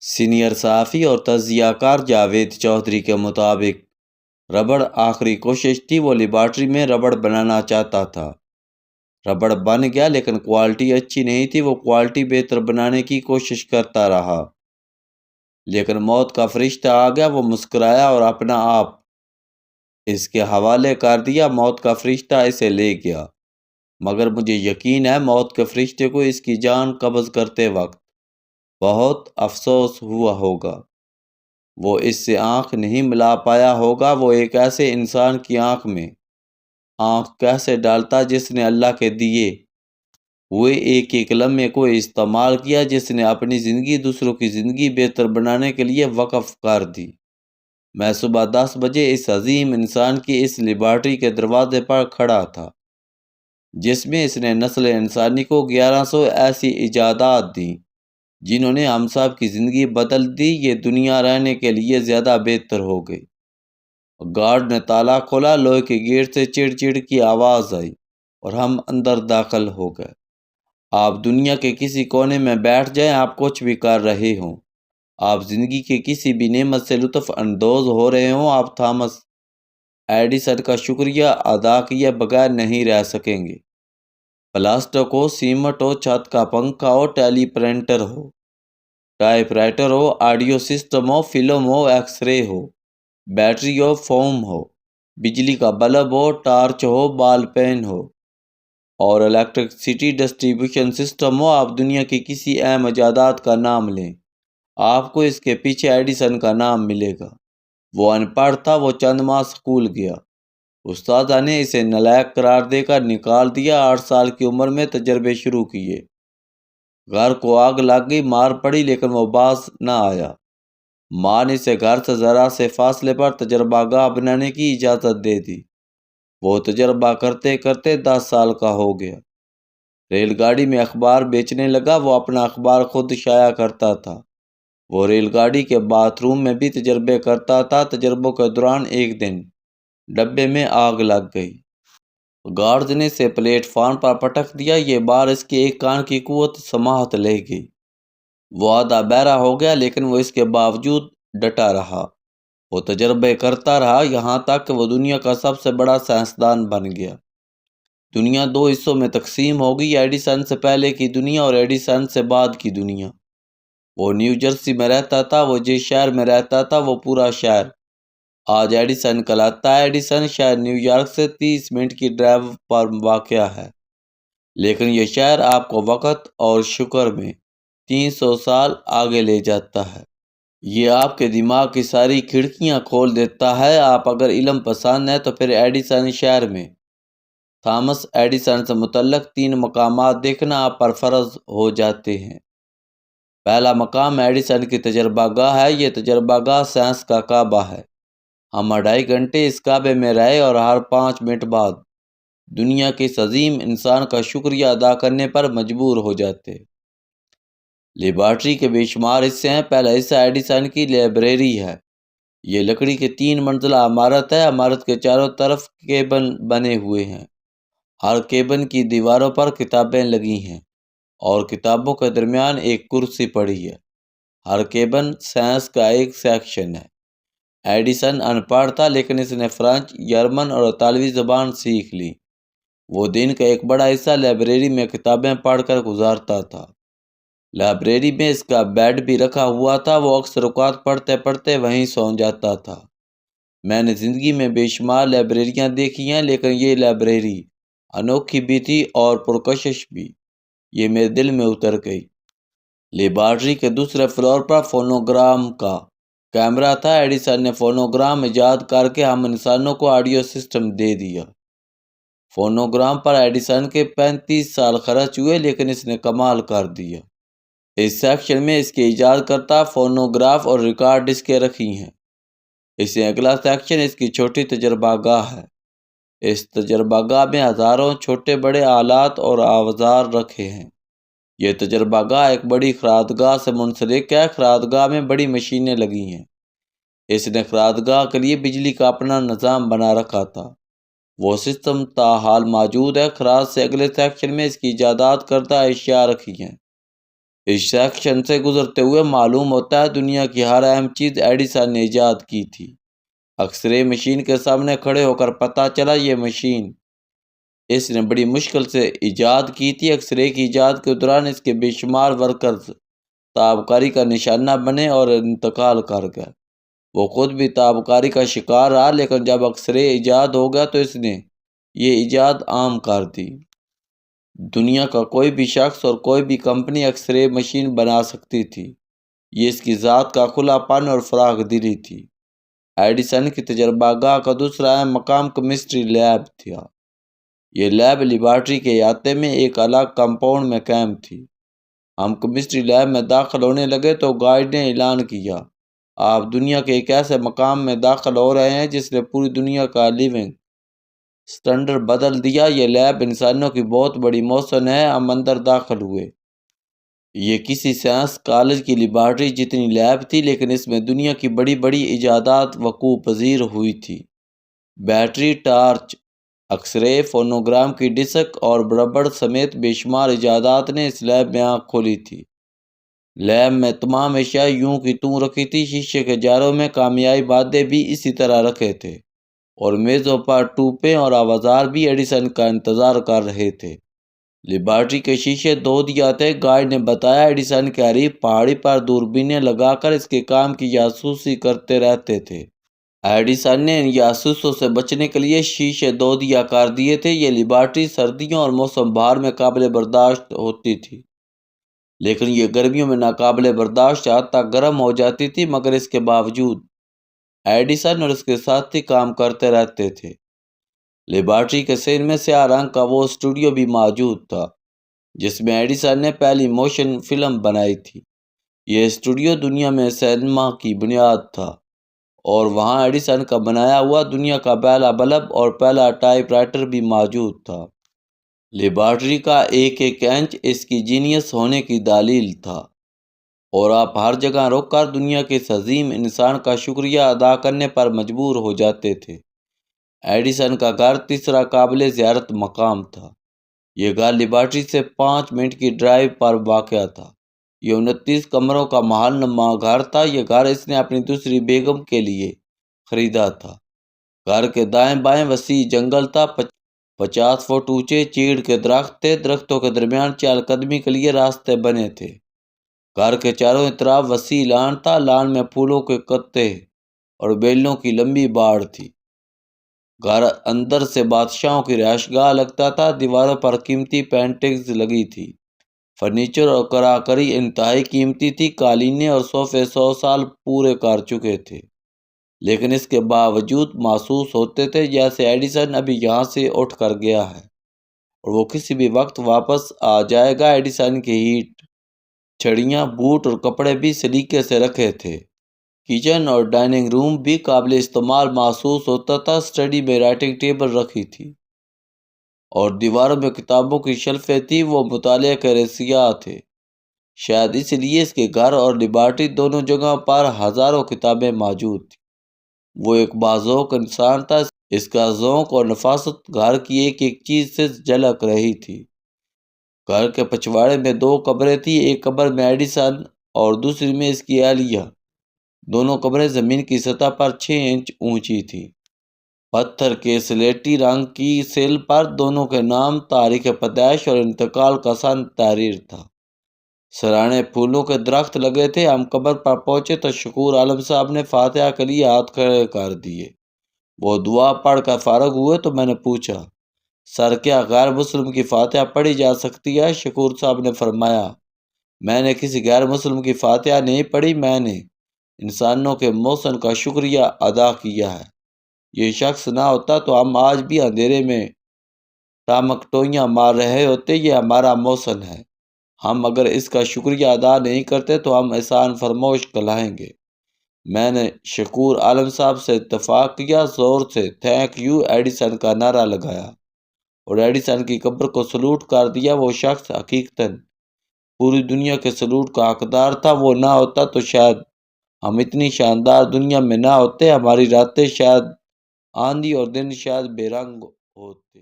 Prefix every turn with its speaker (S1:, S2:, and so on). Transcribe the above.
S1: Senior صحافی اور تجزیہ کار جاوید چودھری کے مطابق ربڑ آخری کوشش تھی۔ وہ لیبارٹری میں ربڑ بنانا چاہتا تھا۔ ربڑ بن گیا لیکن کوالٹی اچھی نہیں تھی۔ وہ کوالٹی بہتر بنانے کی کوشش کرتا رہا لیکن موت کا فرشتہ آ گیا۔ وہ مسکرایا اور اپنا آپ اس کے حوالے کر دیا۔ موت کا فرشتہ اسے لے گیا، مگر مجھے یقین ہے موت کے فرشتے کو اس کی جان قبض کرتے وقت بہت افسوس ہوا ہوگا۔ وہ اس سے آنکھ نہیں ملا پایا ہوگا۔ وہ ایک ایسے انسان کی آنکھ میں آنکھ کیسے ڈالتا جس نے اللہ کے دیے ہوئے ایک ایک لمحے کو استعمال کیا، جس نے اپنی زندگی دوسروں کی زندگی بہتر بنانے کے لیے وقف کر دی۔ میں صبح 10 بجے اس عظیم انسان کی اس لیبارٹری کے دروازے پر کھڑا تھا جس میں اس نے نسل انسانی کو 1100 ایسی ایجادات دیں جنہوں نے ہم سب کی زندگی بدل دی۔ یہ دنیا رہنے کے لیے زیادہ بہتر ہو گئی۔ گارڈ نے تالا کھولا، لوہے کے گیٹ سے چڑ چڑ کی آواز آئی اور ہم اندر داخل ہو گئے۔ آپ دنیا کے کسی کونے میں بیٹھ جائیں، آپ کچھ بھی کر رہے ہوں، آپ زندگی کے کسی بھی نعمت سے لطف اندوز ہو رہے ہوں، آپ تھامس ایڈیسن کا شکریہ ادا کیے بغیر نہیں رہ سکیں گے۔ پلاسٹک ہو، سیمنٹ ہو، چھت کا پنکھا ہو، ٹیلی پرنٹر ہو، ٹائپ رائٹر ہو، آڈیو سسٹم ہو، فلم ہو، ایکس رے ہو، بیٹری ہو، فوم ہو، بجلی کا بلب ہو، ٹارچ ہو، بال پین ہو اور الیکٹرسٹی ڈسٹریبیوشن سسٹم ہو، آپ دنیا کی کسی اہم ایجادات کا نام لیں، آپ کو اس کے پیچھے ایڈیسن کا نام ملے گا۔ وہ ان پڑھ تھا۔ وہ چند ماہ اسکول گیا۔ استاذہ نے اسے نالائق قرار دے کر نکال دیا۔ 8 سال کی عمر میں تجربے شروع کیے۔ گھر کو آگ لگ گئی، مار پڑی لیکن وہ باز نہ آیا۔ ماں نے اسے گھر سے ذرا سے فاصلے پر تجربہ گاہ بنانے کی اجازت دے دی۔ وہ تجربہ کرتے کرتے 10 سال کا ہو گیا۔ ریل گاڑی میں اخبار بیچنے لگا۔ وہ اپنا اخبار خود شائع کرتا تھا۔ وہ ریل گاڑی کے باتھ روم میں بھی تجربے کرتا تھا۔ تجربوں کے دوران ایک دن ڈبے میں آگ لگ گئی۔ گارڈز نے اسے پلیٹ فارم پر پٹک دیا۔ یہ بار اس کے ایک کان کی قوت سماعت لے گئی۔ وہ آدھا بہرا ہو گیا لیکن وہ اس کے باوجود ڈٹا رہا۔ وہ تجربے کرتا رہا یہاں تک کہ وہ دنیا کا سب سے بڑا سائنسدان بن گیا۔ دنیا 2 حصوں میں تقسیم ہو گئی، ایڈیسن سے پہلے کی دنیا اور ایڈیسن سے بعد کی دنیا۔ وہ نیو جرسی میں رہتا تھا۔ وہ جس شہر میں رہتا تھا وہ پورا شہر آج ایڈیسن کہلاتا ہے۔ ایڈیسن شہر نیو یارک سے 30 منٹ کی ڈرائیو پر واقع ہے، لیکن یہ شہر آپ کو وقت اور شکر میں 300 سال آگے لے جاتا ہے۔ یہ آپ کے دماغ کی ساری کھڑکیاں کھول دیتا ہے۔ آپ اگر علم پسند ہے تو پھر ایڈیسن شہر میں تھامس ایڈیسن سے متعلق 3 مقامات دیکھنا آپ پر فرض ہو جاتے ہیں۔ پہلا مقام ایڈیسن کی تجربہ گاہ ہے۔ یہ تجربہ گاہ سائنس کا کعبہ ہے۔ ہم 2.5 گھنٹے اس کعبے میں رہے اور ہر 5 منٹ بعد دنیا کے اس عظیم انسان کا شکریہ ادا کرنے پر مجبور ہو جاتے۔ لیبارٹری کے بے شمار حصے ہیں۔ پہلا حصہ ایڈیسن کی لائبریری ہے۔ یہ لکڑی کی 3 منزلہ عمارت ہے۔ عمارت کے چاروں طرف کیبن بنے ہوئے ہیں۔ ہر کیبن کی دیواروں پر کتابیں لگی ہیں اور کتابوں کے درمیان ایک کرسی پڑی ہے۔ ہر کیبن سائنس کا ایک سیکشن ہے۔ ایڈیسن ان پڑھ تھا لیکن اس نے فرانچ، جرمن اور اطالوی زبان سیکھ لی۔ وہ دن کا ایک بڑا حصہ لائبریری میں کتابیں پڑھ کر گزارتا تھا۔ لائبریری میں اس کا بیڈ بھی رکھا ہوا تھا۔ وہ اکثر اوقات پڑھتے پڑھتے وہیں سو جاتا تھا۔ میں نے زندگی میں بے شمار لائبریریاں دیکھی ہیں لیکن یہ لائبریری انوکھی بھی تھی اور پرکشش بھی۔ یہ میرے دل میں اتر گئی۔ لیبارٹری کے دوسرے فلور پر فونوگرام کا کیمرہ تھا۔ ایڈیسن نے فونوگرام ایجاد کر کے ہم انسانوں کو آڈیو سسٹم دے دیا۔ فونوگرام پر ایڈیسن کے 35 سال خرچ ہوئے لیکن اس نے کمال کر دیا۔ اس سیکشن میں اس کے ایجاد کرتا فونوگراف اور ریکارڈ ڈسکیں رکھی ہیں۔ اس سے اگلا سیکشن اس کی چھوٹی تجربہ گاہ ہے۔ اس تجربہ گاہ میں ہزاروں چھوٹے بڑے آلات اور اوزار رکھے ہیں۔ یہ تجربہ گاہ ایک بڑی خرادگاہ سے منسلک ہے۔ خرادگاہ میں بڑی مشینیں لگی ہیں۔ اس نے خرادگاہ کے لیے بجلی کا اپنا نظام بنا رکھا تھا۔ وہ سسٹم تاحال موجود ہے۔ خراج سے اگلے سیکشن میں اس کی ایجاد کردہ اشیاء رکھی ہیں۔ اس سیکشن سے گزرتے ہوئے معلوم ہوتا ہے دنیا کی ہر اہم چیز ایڈیسن نے ایجاد کی تھی۔ ایکس رے مشین کے سامنے کھڑے ہو کر پتہ چلا یہ مشین اس نے بڑی مشکل سے ایجاد کی تھی۔ ایکس رے کی ایجاد کے دوران اس کے بے شمار ورکرز تابکاری کا نشانہ بنے اور انتقال کر گئے۔ وہ خود بھی تابکاری کا شکار رہا، لیکن جب ایکس رے ایجاد ہو گیا تو اس نے یہ ایجاد عام کر دی۔ دنیا کا کوئی بھی شخص اور کوئی بھی کمپنی ایکس رے مشین بنا سکتی تھی۔ یہ اس کی ذات کا کھلا پن اور فراخ دلی تھی۔ ایڈیسن کی تجربہ گاہ کا دوسرا اہم مقام کیمسٹری لیب تھا۔ یہ لیب لیبارٹری کے احاطے میں ایک الگ کمپاؤنڈ میں قائم تھی۔ ہم کیمسٹری لیب میں داخل ہونے لگے تو گائیڈ نے اعلان کیا، آپ دنیا کے ایک ایسے مقام میں داخل ہو رہے ہیں جس نے پوری دنیا کا لیونگ سٹینڈرڈ بدل دیا۔ یہ لیب انسانوں کی بہت بڑی محسن ہے۔ ہم اندر داخل ہوئے۔ یہ کسی سائنس کالج کی لیبارٹری جتنی لیب تھی، لیکن اس میں دنیا کی بڑی بڑی ایجادات وقوع پذیر ہوئی تھی۔ Battery, torch, X ray, phonogram کی ڈسک اور ربڑ سمیت بے شمار ایجادات نے اس لیب میں آنکھ کھولی تھی۔ لیب میں تمام اشیاء یوں کی توں رکھی تھی۔ شیشے کے جاروں میں کیمیائی مادے بھی اسی طرح رکھے تھے، اور میزوں پر ٹوپیں اور اوزار بھی ایڈیسن کا انتظار کر رہے تھے۔ لیبارٹری کے شیشے دھو دیا تھے۔ گائیڈ نے بتایا ایڈیسن کے حریف پہاڑی پر دوربینیں لگا کر اس کے کام کی جاسوسی کرتے رہتے تھے۔ ایڈیسن نے ان جاسوسوں سے بچنے کے لیے شیشے دھو دیا کر دیے تھے۔ یہ لیبارٹری سردیوں اور موسم بہار میں قابل برداشت ہوتی تھی، لیکن یہ گرمیوں میں ناقابل برداشت حد تک گرم ہو جاتی تھی۔ مگر اس کے باوجود ایڈیسن اور اس کے ساتھی کام کرتے رہتے تھے۔ لیبارٹری کے سین میں سیاہ رنگ کا وہ اسٹوڈیو بھی موجود تھا جس میں ایڈیسن نے پہلی موشن فلم بنائی تھی۔ یہ اسٹوڈیو دنیا میں سینما کی بنیاد تھا، اور وہاں ایڈیسن کا بنایا ہوا دنیا کا پہلا بلب اور پہلا ٹائپ رائٹر بھی موجود تھا۔ لیبارٹری کا ایک ایک انچ اس کی جینیس ہونے کی دلیل تھا، اور آپ ہر جگہ رک کر دنیا کے اس عظیم انسان کا شکریہ ادا کرنے پر مجبور ہو جاتے تھے۔ ایڈیسن کا گھر تیسرا قابل زیارت مقام تھا۔ یہ گھر لیبارٹری سے 5 منٹ کی ڈرائیو پر واقع تھا۔ یہ 29 کمروں کا محل نما گھر تھا۔ یہ گھر اس نے اپنی دوسری بیگم کے لیے خریدا تھا۔ گھر کے دائیں بائیں وسیع جنگل تھا۔ 50 فٹ اونچے چیڑ کے درخت تھے۔ درختوں کے درمیان چہل قدمی کے لیے راستے بنے تھے۔ گھر کے چاروں اطراف وسیع لان تھا۔ لان میں پھولوں کے کتے اور بیلوں کی لمبی باڑ تھی۔ گھر اندر سے بادشاہوں کی رہائش گاہ لگتا تھا۔ دیواروں پر قیمتی پینٹنگز لگی تھی۔ فرنیچر اور کراکری انتہائی قیمتی تھی۔ قالینیں اور صوفے 100 سال پورے کر چکے تھے، لیکن اس کے باوجود محسوس ہوتے تھے جیسے ایڈیسن ابھی یہاں سے اٹھ کر گیا ہے اور وہ کسی بھی وقت واپس آ جائے گا۔ ایڈیسن کی ہیٹ چھڑیاں، بوٹ اور کپڑے بھی سلیقے سے رکھے تھے۔ کچن اور ڈائننگ روم بھی قابل استعمال محسوس ہوتا تھا۔ اسٹڈی میں رائٹنگ ٹیبل رکھی تھی اور دیواروں میں کتابوں کی شیلفیں تھیں۔ وہ مطالعہ کے رسیاں تھے۔ شاید اس لیے اس کے گھر اور لیبارٹری دونوں جگہوں پر ہزاروں کتابیں موجود تھیں۔ وہ ایک باذوق انسان تھا۔ اس کا ذوق اور نفاست گھر کی ایک ایک چیز سے جھلک رہی تھی۔ گھر کے پچھواڑے میں 2 قبریں تھیں۔ ایک قبر میں ایڈیسن اور دوسری میں اس کی اہلیہ۔ دونوں قبریں زمین کی سطح پر 6 انچ اونچی تھیں۔ پتھر کے سلیٹی رنگ کی سل پر دونوں کے نام، تاریخ پیدائش اور انتقال کا سن تحریر تھا۔ سرانے پھولوں کے درخت لگے تھے۔ ہم قبر پر پہنچے تو شکور عالم صاحب نے فاتحہ کے لیے ہاتھ کھڑے کر دیے۔ وہ دعا پڑھ کر فارغ ہوئے تو میں نے پوچھا، سر کیا غیر مسلم کی فاتحہ پڑھی جا سکتی ہے؟ شکور صاحب نے فرمایا، میں نے کسی غیر مسلم کی فاتحہ نہیں پڑھی، میں نے انسانوں کے محسن کا شکریہ ادا کیا ہے۔ یہ شخص نہ ہوتا تو ہم آج بھی اندھیرے میں ٹامکٹوئیاں مار رہے ہوتے۔ یہ ہمارا محسن ہے۔ ہم اگر اس کا شکریہ ادا نہیں کرتے تو ہم احسان فرموش کہلائیں گے۔ میں نے شکور عالم صاحب سے اتفاق کیا، زور سے تھینک یو ایڈیسن کا نعرہ لگایا اور ایڈیسن کی قبر کو سلوٹ کر دیا۔ وہ شخص حقیقتاً پوری دنیا کے سلوٹ کا حقدار تھا۔ وہ نہ ہوتا تو شاید ہم اتنی شاندار دنیا میں نہ ہوتے۔ ہماری راتیں شاید آندھی اور دن شاید بے رنگ ہوتے۔